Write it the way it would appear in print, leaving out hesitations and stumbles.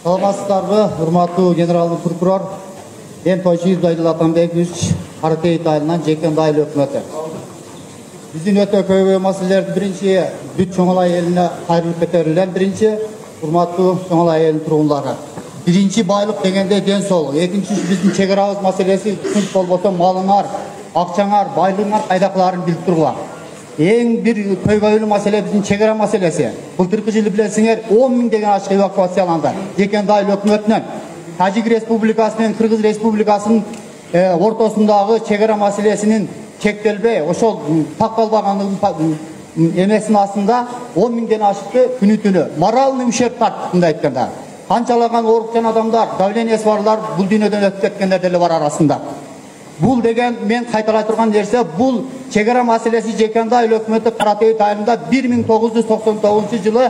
Саламатсыздарбы, урматтуу генералдык прокурор, Эн Тойчиев Дайдыл Атамбекович, Каратей айылынан Жекен айыл өкмөтү. Биздин өтө көйгөй маселелерди биринчи бүт Чоңалай элине кайрылып көтөрүлгөн, биринчи урматтуу Чоңалай элинин тургундары. Биринчи байлык дегенде ден соолук, экинчи биздин чек арабыз маселеси, үчүнчү болбосо малыңар, акчаңар, байлыгыңар кайдакыларын билип тургула. Эң бир көйгөйлүү маселе биздин чек ара маселеси. Былтыркы жылы билесиңер 10 000 деген ачык эвакуацияланды. Жекен айыл өкмөтүнөн Тажик Республикасы менен Кыргыз Республикасынын ортосундагы чек ара маселесинин чектелбей, ошол такталбагандыгын эмесинин астында 10 000 ден ашыкты күнү-түнү. Моральный ущерб тарттык, мындай айтканда. Канчалаган оорукчан адамдар, давлениеси барлар бул дүйнөдөн өтүп кеткендер деле бар арасында. Бул деген мен кайталай турган нерсе, бул чек ара маселеси Жекен айыл өкмөтү Каратей айылында 1999 жылы